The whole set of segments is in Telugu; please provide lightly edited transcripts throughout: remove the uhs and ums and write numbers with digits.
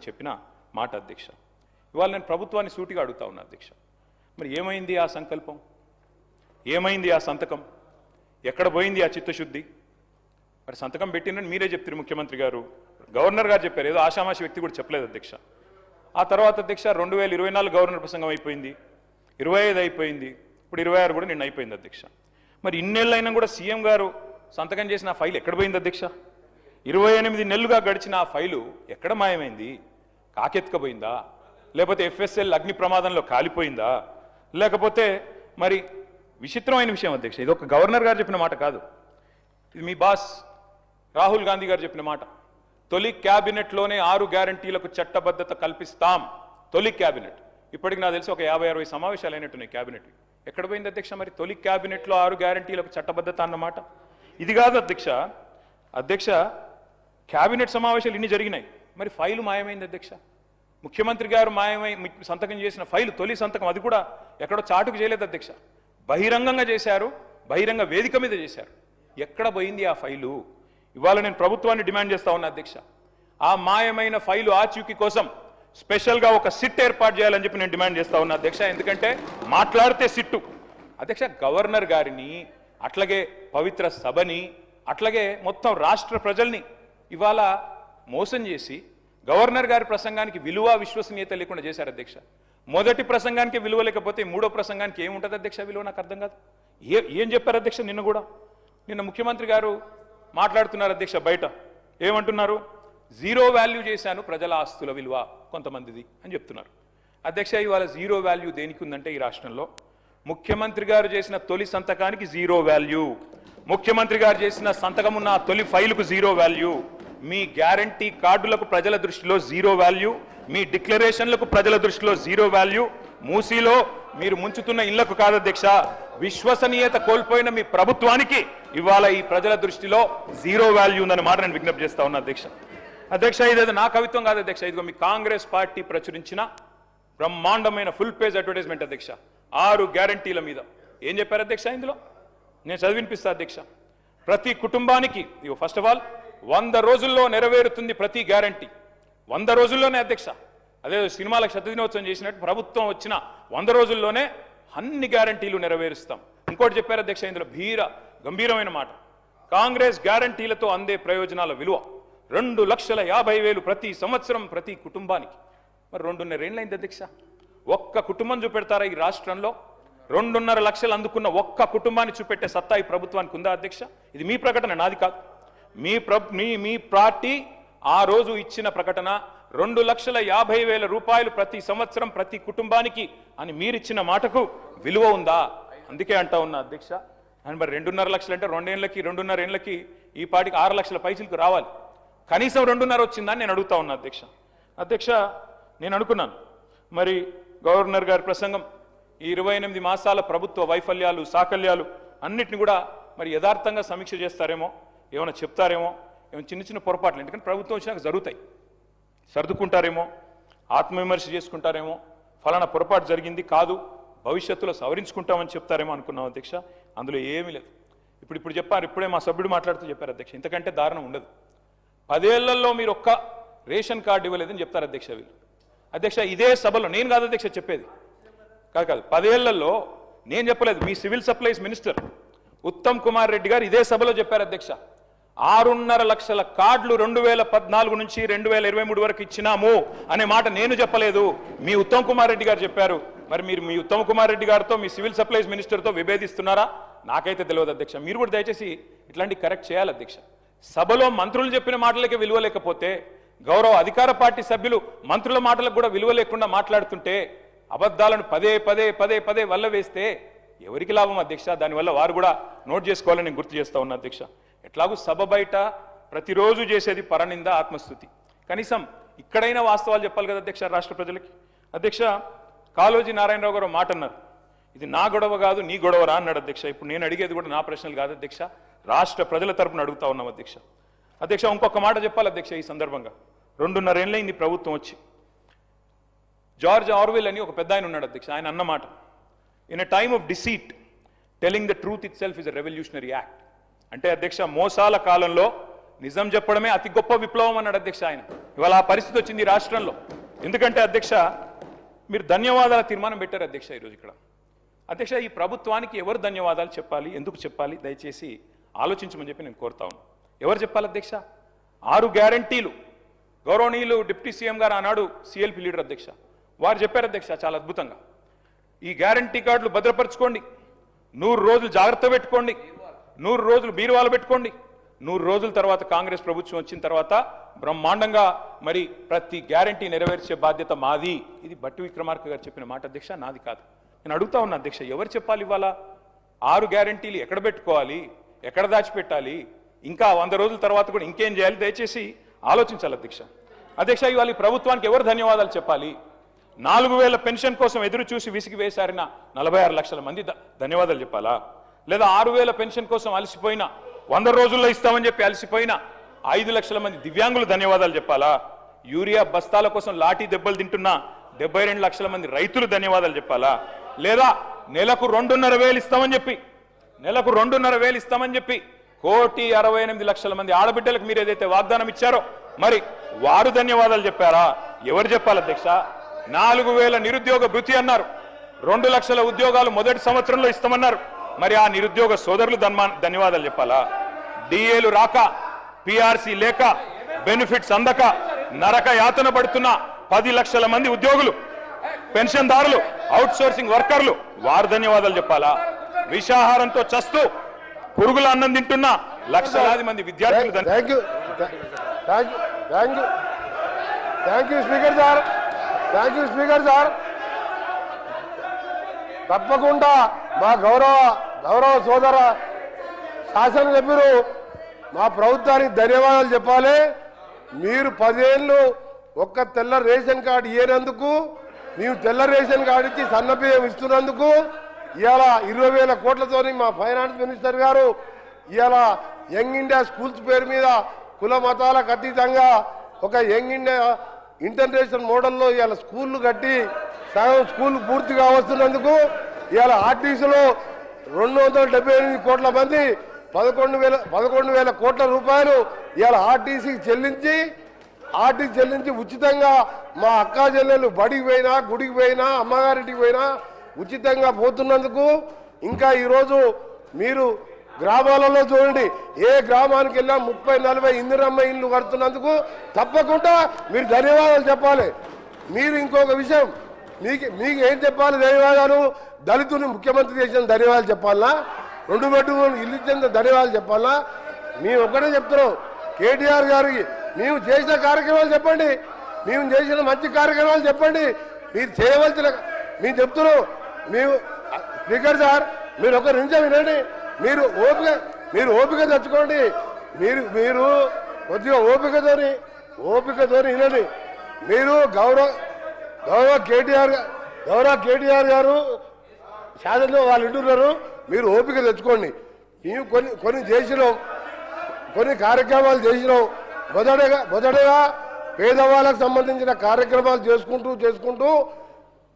చెప్పిన మాట అధ్యక్ష. ఇవాళ నేను ప్రభుత్వాన్ని సూటిగా అడుగుతా ఉన్నా అధ్యక్ష, మరి ఏమైంది ఆ సంకల్పం, ఏమైంది ఆ సంతకం, ఎక్కడ పోయింది ఆ చిత్తశుద్ధి? మరి సంతకం పెట్టిందని మీరే చెప్తారు ముఖ్యమంత్రి గారు, గవర్నర్ గారు చెప్పారు, ఏదో ఆషామాషి వ్యక్తి కూడా చెప్పలేదు అధ్యక్ష. ఆ తర్వాత అధ్యక్ష 2024 గవర్నర్ ప్రసంగం అయిపోయింది, 25 అయిపోయింది, ఇప్పుడు 26 కూడా నిన్న అయిపోయింది అధ్యక్ష. మరి ఇన్నేళ్ళైనా కూడా సీఎం గారు సంతకం చేసిన ఆ ఫైల్ ఎక్కడ పోయింది అధ్యక్ష? 28 నెలలుగా గడిచిన ఆ ఫైలు ఎక్కడ మాయమైంది? కాకెత్తుకపోయిందా, లేకపోతే FSL అగ్ని ప్రమాదంలో కాలిపోయిందా, లేకపోతే మరి విచిత్రమైన విషయం అధ్యక్ష, ఇది ఒక గవర్నర్ గారు చెప్పిన మాట కాదు, ఇది మీ బాస్ రాహుల్ గాంధీ గారు చెప్పిన మాట. తొలి క్యాబినెట్లోనే 6 గ్యారంటీలకు చట్టబద్ధత కల్పిస్తాం. తొలి క్యాబినెట్, ఇప్పటికి నాకు తెలిసి ఒక 50-60 సమావేశాలు అయినట్టున్నాయి క్యాబినెట్. ఎక్కడ పోయింది అధ్యక్ష మరి తొలి క్యాబినెట్లో 6 గ్యారంటీలకు చట్టబద్ధత అన్నమాట? ఇది కాదు అధ్యక్ష. అధ్యక్ష క్యాబినెట్ సమావేశాలు ఇన్ని జరిగినాయి, మరి ఫైలు మాయమైంది అధ్యక్ష. ముఖ్యమంత్రి గారు మాయమై సంతకం చేసిన ఫైలు, తొలి సంతకం, అది కూడా ఎక్కడో చాటుకు చేయలేదు అధ్యక్ష, బహిరంగంగా చేశారు, బహిరంగ వేదిక మీద చేశారు. ఎక్కడ పోయింది ఆ ఫైలు? ఇవాళ నేను ప్రభుత్వాన్ని డిమాండ్ చేస్తా ఉన్నా అధ్యక్ష, ఆ మాయమైన ఫైలు ఆచూకీ కోసం స్పెషల్గా ఒక సిట్ ఏర్పాటు చేయాలని చెప్పి నేను డిమాండ్ చేస్తా ఉన్నా అధ్యక్ష. ఎందుకంటే మాట్లాడితే సిట్టు అధ్యక్ష, గవర్నర్ గారిని, అట్లాగే పవిత్ర సభని, అట్లాగే మొత్తం రాష్ట్ర ప్రజల్ని ఇవాళ మోసం చేసి గవర్నర్ గారి ప్రసంగానికి విలువ విశ్వసనీయత లేకుండా చేశారు అధ్యక్ష. మొదటి ప్రసంగానికి విలువ లేకపోతే మూడో ప్రసంగానికి ఏముంటుంది అధ్యక్ష విలువ? నాకు అర్థం కాదు. ఏం చెప్పారు అధ్యక్ష? నిన్న ముఖ్యమంత్రి గారు మాట్లాడుతున్నారు అధ్యక్ష, బయట ఏమంటున్నారు? జీరో వాల్యూ చేశాను ప్రజల ఆస్తుల విలువ కొంతమందిది అని చెప్తున్నారు అధ్యక్ష. ఇవాళ జీరో వాల్యూ దేనికి ఉందంటే ఈ రాష్ట్రంలో ముఖ్యమంత్రి గారు చేసిన తొలి సంతకానికి జీరో వాల్యూ, ముఖ్యమంత్రి గారు చేసిన సంతకం ఉన్న తొలి ఫైలుకు జీరో వాల్యూ, మీ గ్యారంటీ కార్డులకు ప్రజల దృష్టిలో జీరో వాల్యూ, మీ డిక్లరేషన్లకు ప్రజల దృష్టిలో జీరో వాల్యూ, మూసీలో మీరు ముంచుతున్న ఇళ్లకు కాదు అధ్యక్ష, విశ్వసనీయత కోల్పోయిన మీ ప్రభుత్వానికి ఇవాళ ఈ ప్రజల దృష్టిలో జీరో వాల్యూ ఉందని మాట నేను విజ్ఞప్తి చేస్తా ఉన్నా అధ్యక్ష. అధ్యక్ష ఇదేదో నా కవిత్వం కాదు అధ్యక్ష, ఇదిగో మీ కాంగ్రెస్ పార్టీ ప్రచురించిన బ్రహ్మాండమైన ఫుల్ పేజ్ అడ్వర్టైజ్మెంట్ అధ్యక్ష. 6 గ్యారంటీల మీద ఏం చెప్పారు అధ్యక్ష? ఇందులో నేను చదివినిపిస్తా అధ్యక్ష. ప్రతి కుటుంబానికి ఫస్ట్ ఆఫ్ ఆల్ 100 రోజుల్లో నెరవేరుతుంది ప్రతి గ్యారంటీ, 100 రోజుల్లోనే అధ్యక్ష. అదే సినిమాలకు శతదినోత్సవం చేసినట్టు ప్రభుత్వం వచ్చిన 100 రోజుల్లోనే అన్ని గ్యారంటీలు నెరవేరుస్తాం. ఇంకోటి చెప్పారు అధ్యక్ష, ఇందులో గంభీరమైన మాట, కాంగ్రెస్ గ్యారంటీలతో అందే ప్రయోజనాల విలువ 2,50,000 ప్రతి సంవత్సరం ప్రతి కుటుంబానికి. మరి 2.5 ఏళ్ళైంది అధ్యక్ష, ఒక్క కుటుంబం చూపెడతారా ఈ రాష్ట్రంలో? 2.5 లక్షలు అందుకున్న ఒక్క కుటుంబాన్ని చూపెట్టే సత్తా ఈ ప్రభుత్వానికి ఉందా అధ్యక్ష? ఇది మీ ప్రకటన, నాది కాదు. మీ పార్టీ ఆ రోజు ఇచ్చిన ప్రకటన 2,50,000 రూపాయలు ప్రతి సంవత్సరం ప్రతి కుటుంబానికి అని మీరిచ్చిన మాటకు విలువ ఉందా? అందుకే అంటా ఉన్నా అధ్యక్ష. అని మరి 2.5 లక్షలు అంటే 2.5 ఏళ్ళకి ఈ పార్టీకి 6 లక్షల పైసలకు రావాలి, కనీసం 2.5 వచ్చిందని నేను అడుగుతా ఉన్నా అధ్యక్ష. అధ్యక్ష నేను అనుకున్నాను మరి గవర్నర్ గారి ప్రసంగం ఈ 28 మాసాల ప్రభుత్వ వైఫల్యాలు సాకల్యాలు అన్నిటిని కూడా మరి యథార్థంగా సమీక్ష చేస్తారేమో, ఏమైనా చెప్తారేమో, ఏమైనా చిన్న చిన్న పొరపాట్లు, ఎందుకంటే ప్రభుత్వం వచ్చినాక జరుగుతాయి, సర్దుకుంటారేమో, ఆత్మవిమర్శ చేసుకుంటారేమో, ఫలానా పొరపాటు జరిగింది కాదు భవిష్యత్తులో సవరించుకుంటామని చెప్తారేమో అనుకున్నాం అధ్యక్ష. అందులో ఏమీ లేదు. ఇప్పుడు చెప్పారు, ఇప్పుడే మా సభ్యుడు మాట్లాడుతూ చెప్పారు అధ్యక్ష, ఇంతకంటే దారుణం ఉండదు. 10 ఏళ్లలో మీరు ఒక్క రేషన్ కార్డు ఇవ్వలేదని చెప్తారు అధ్యక్ష వీళ్ళు. అధ్యక్ష ఇదే సభలో, నేను కాదు అధ్యక్ష చెప్పేది, కాదు 10 ఏళ్లలో నేను చెప్పలేదు, మీ civil supplies minister Uttam Kumar Reddy garu ఇదే సభలో చెప్పారు అధ్యక్ష. 6.5 లక్షల కార్డులు 2014 నుంచి 2023 వరకు ఇచ్చినాము అనే మాట నేను చెప్పలేదు, మీ ఉత్తమ్ కుమార్ రెడ్డి గారు చెప్పారు. మరి మీరు మీ ఉత్తమ్ కుమార్ రెడ్డి గారితో మీ సివిల్ సప్లైస్ మినిస్టర్తో విభేదిస్తున్నారా? నాకైతే తెలియదు అధ్యక్ష. మీరు కూడా దయచేసి ఇట్లాంటి కరెక్ట్ చేయాలి అధ్యక్ష. సభలో మంత్రులు చెప్పిన మాటలకే విలువ లేకపోతే, గౌరవ అధికార పార్టీ సభ్యులు మంత్రుల మాటలకు కూడా విలువ లేకుండా మాట్లాడుతుంటే, అబద్ధాలను పదే వల్ల వేస్తే ఎవరికి లాభం అధ్యక్ష? దానివల్ల వారు కూడా నోట్ చేసుకోవాలని నేను గుర్తు చేస్తా ఉన్నా అధ్యక్ష. ఎట్లాగూ సభ బయట ప్రతిరోజు చేసేది పరనింద ఆత్మస్థుతి, కనీసం ఇక్కడైనా వాస్తవాలు చెప్పాలి కదా అధ్యక్ష రాష్ట్ర ప్రజలకి. అధ్యక్ష కాళోజీ నారాయణరావు గారు మాట అన్నారు, ఇది నా గొడవ కాదు నీ గొడవరా అన్నాడు అధ్యక్ష. ఇప్పుడు నేను అడిగేది కూడా నా ప్రశ్నలు కాదు అధ్యక్ష, రాష్ట్ర ప్రజల తరపున అడుగుతా ఉన్నాం అధ్యక్ష. అధ్యక్ష ఇంకొక మాట చెప్పాలి అధ్యక్ష ఈ సందర్భంగా. 2.5 ఏళ్ళైంది ప్రభుత్వం వచ్చి. జార్జ్ ఆర్వెల్ అని ఒక పెద్ద ఆయన ఉన్నాడు అధ్యక్ష, ఆయన అన్నమాట, in a time of deceit telling the truth it self is a revolutionary act. అంటే అధ్యక్ష మోసాల కాలంలో నిజం చెప్పడమే అతి గొప్ప విప్లవం అన్నాడు అధ్యక్ష ఆయన. ఇవాళ ఆ పరిస్థితి వచ్చింది ఈ రాష్ట్రంలో. ఎందుకంటే అధ్యక్ష మీరు ధన్యవాదాల తీర్మానం పెట్టారు అధ్యక్ష ఈరోజు ఇక్కడ. అధ్యక్ష ఈ ప్రభుత్వానికి ఎవరు ధన్యవాదాలు చెప్పాలి, ఎందుకు చెప్పాలి, దయచేసి ఆలోచించమని చెప్పి నేను కోరుతా ఉన్నాను. ఎవరు చెప్పాలి అధ్యక్ష? 6 గ్యారంటీలు గౌరవనీయులు డిప్యూటీ సీఎం గారు ఆనాడు సిఎల్పి లీడర్ అధ్యక్ష వారు చెప్పారు అధ్యక్ష చాలా అద్భుతంగా. ఈ గ్యారంటీ కార్డులు భద్రపరచుకోండి, 100 రోజులు జాగ్రత్త పెట్టుకోండి, 100 రోజులు బీరువాలు పెట్టుకోండి, 100 రోజుల తర్వాత కాంగ్రెస్ ప్రభుత్వం వచ్చిన తర్వాత బ్రహ్మాండంగా మరి ప్రతి గ్యారంటీ నెరవేర్చే బాధ్యత మాది. ఇది బట్టి విక్రమార్క గారు చెప్పిన మాట అధ్యక్ష, నాది కాదు. నేను అడుగుతా ఉన్నా అధ్యక్ష, ఎవరు చెప్పాలి ఇవాళ 6 గ్యారంటీలు ఎక్కడ పెట్టుకోవాలి, ఎక్కడ దాచిపెట్టాలి, ఇంకా 100 రోజుల తర్వాత కూడా ఇంకేం చేయాలి, దయచేసి ఆలోచించాలి అధ్యక్ష. అధ్యక్ష ఇవాళ ఈ ప్రభుత్వానికి ఎవరు ధన్యవాదాలు చెప్పాలి? 4000 పెన్షన్ కోసం ఎదురు చూసి విసిగి వేశారిన 46 లక్షల మంది ధన్యవాదాలు చెప్పాలా? లేదా 6000 పెన్షన్ కోసం అలసిపోయిన 100 రోజుల్లో ఇస్తామని చెప్పి అలసిపోయిన 5 లక్షల మంది దివ్యాంగులు ధన్యవాదాలు చెప్పాలా? యూరియా బస్తాల కోసం లాఠీ దెబ్బలు తింటున్న 72 లక్షల మంది రైతులు ధన్యవాదాలు చెప్పాలా? లేదా నెలకు 2,500 ఇస్తామని చెప్పి 2,500 ఇస్తామని చెప్పి 1,68,00,000 మంది ఆడబిడ్డలకు మీరు ఏదైతే వాగ్దానం ఇచ్చారో మరి వారు ధన్యవాదాలు చెప్పారా? ఎవరు చెప్పాలి అధ్యక్ష? 4,000 నిరుద్యోగ భృతి అన్నారు, 2 లక్షల ఉద్యోగాలు మొదటి సంవత్సరంలో ఇస్తామన్నారు. మరి ఆ నిరుద్యోగ సోదరులు ధన్యవాదాలు చెప్పాలా? డిఏలు రాక, పిఆర్సీ లేక, బెనిఫిట్స్ అందక నరక యాతన పడుతున్న 10 లక్షల మంది ఉద్యోగులు, పెన్షన్దారులు, అవుట్ సోర్సింగ్ వర్కర్లు వారు ధన్యవాదాలు చెప్పాలా? విషాహారంతో చస్తూ పురుగుల అన్నం తింటున్న లక్షలాది మంది విద్యార్థులు స్పీకర్ సార్ తప్పకుండా మా గౌరవ సోదర శాసనసభ్యులు మా ప్రభుత్వానికి ధన్యవాదాలు చెప్పాలి. మీరు 10 ఏళ్ళు ఒక్క తెల్ల రేషన్ కార్డు ఇయ్యేందుకు, మేము తెల్ల రేషన్ కార్డు ఇచ్చి సన్నబియ్యం ఇస్తున్నందుకు ఇవాళ 20,000 కోట్లతో మా ఫైనాన్స్ మినిస్టర్ గారు ఇవాళ యంగ్ ఇండియా స్కూల్స్ పేరు మీద కుల మతాలకు అతీతంగా ఒక యంగ్ ఇండియా ఇంటర్నేషనల్ మోడల్లో ఇవాళ స్కూళ్ళు కట్టి సగం స్కూల్ పూర్తిగా వస్తున్నందుకు ఇవాళ ఆర్టీసీలో 278 కోట్ల మంది 11,000 కోట్ల రూపాయలు ఇవాళ ఆర్టీసీకి చెల్లించి ఉచితంగా మా అక్కా చెల్లెలు బడికి పోయినా, గుడికి పోయినా, అమ్మగారింటికి పోయినా ఉచితంగా పోతున్నందుకు, ఇంకా ఈరోజు మీరు గ్రామాలలో చూడండి, ఏ గ్రామానికి వెళ్ళా 30-40 ఇందిరమ్మ ఇళ్ళు కడుతున్నందుకు తప్పకుండా మీరు ధన్యవాదాలు చెప్పాలి. మీరు ఇంకొక విషయం, మీకు ఏం చెప్పాలి ధన్యవాదాలు? దళితుని ముఖ్యమంత్రి చేసిన ధన్యవాదాలు చెప్పాలా? 2 బెడ్రూమ్ ఇల్లు ఇచ్చిన ధన్యవాదాలు చెప్పాలా? మేము ఒక్కటే చెప్తున్నాం, కేటీఆర్ గారికి మేము చేసిన కార్యక్రమాలు చెప్పండి, మేము చేసిన మంచి కార్యక్రమాలు చెప్పండి. మీరు చేయవలసిన మేము చెప్తున్నాం. మేము స్పీకర్ సార్ మీరు ఒక నిమిషం వినండి, మీరు ఓపిక తెచ్చుకోండి, మీరు కొద్దిగా ఓపికతో వినండి. మీరు గౌరవ కేటీఆర్ గారు శాసనలో వాళ్ళు ఇంటున్నారు, మీరు ఓపిక తెచ్చుకోండి. మేము కొన్ని చేసినాం, కొన్ని కార్యక్రమాలు చేసినాం. మొదటగా పేదవాళ్ళకు సంబంధించిన కార్యక్రమాలు చేసుకుంటూ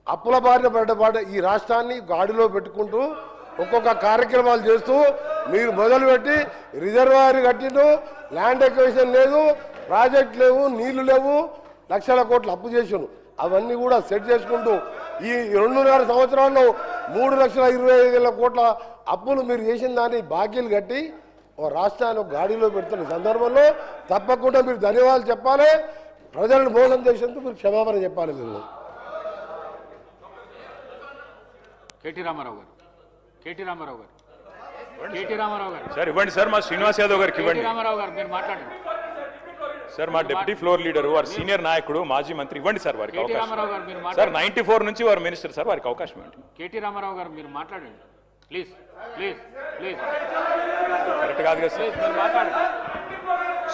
అప్పుల బారిన పడ్డ ఈ రాష్ట్రాన్ని గాడిలో పెట్టుకుంటూ ఒక్కొక్క కార్యక్రమాలు చేస్తూ మీరు మొదలుపెట్టి రిజర్వాయర్ కట్టిండు, ల్యాండ్ ఎక్విజిషన్ లేదు, ప్రాజెక్ట్ లేవు, నీళ్లు లేవు, లక్షల కోట్లు అప్పు చేసాను. అవన్నీ కూడా సెట్ చేసుకుంటూ ఈ 2.5 సంవత్సరాల్లో 3,25,000 కోట్ల అప్పులు మీరు చేసిన దాన్ని బాకీలు కట్టి ఓ రాష్ట్రాన్ని గాడిలో పెడుతున్న సందర్భంలో తప్పకుండా మీరు ధన్యవాదాలు చెప్పాలి. ప్రజలను మోసం చేసేందుకు మీరు క్షమాపణ చెప్పాలి. మీరు కేటీ రామారావు గారు సార్ ఇవ్వండి సార్, మా శ్రీనివాస్ యాదవ్ గారికి ఇవ్వండి. రామారావు గారు మీరు మాట్లాడండి సార్, మా డిప్యూటీ ఫ్లోర్ లీడర్, వారు సీనియర్ నాయకుడు, మాజీ మంత్రి, ఇవ్వండి సార్ వారికి అవకాశం. సార్ 94 నుంచి వారు మినిస్టర్ సార్, వారికి అవకాశం ఇవ్వండి. కేటీ రామారావు గారు మీరు మాట్లాడండి ప్లీజ్. కరెక్ట్ కాదు కదా సార్? మీరు మాట్లాడండి.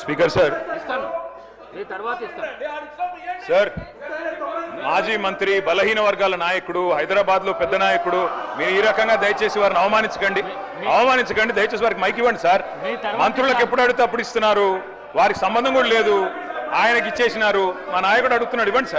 స్పీకర్ సార్ ఇస్తాను, మీ తర్వాత ఇస్తాను సార్. మాజీ మంత్రి, బలహీన వర్గాల నాయకుడు, హైదరాబాద్ లో పెద్ద నాయకుడు, మీరు ఈ రకంగా దయచేసి వారిని అవమానించకండి. దయచేసి వారికి మైక్ ఇవ్వండి సార్. మంత్రులకు ఎప్పుడు అడిగితే అప్పుడు ఇస్తున్నారు, వారికి సంబంధం కూడా లేదు, ఆయనకి ఇచ్చేసినారు. మా నాయకుడు అడుగుతున్నాడు, ఇవ్వండి సార్.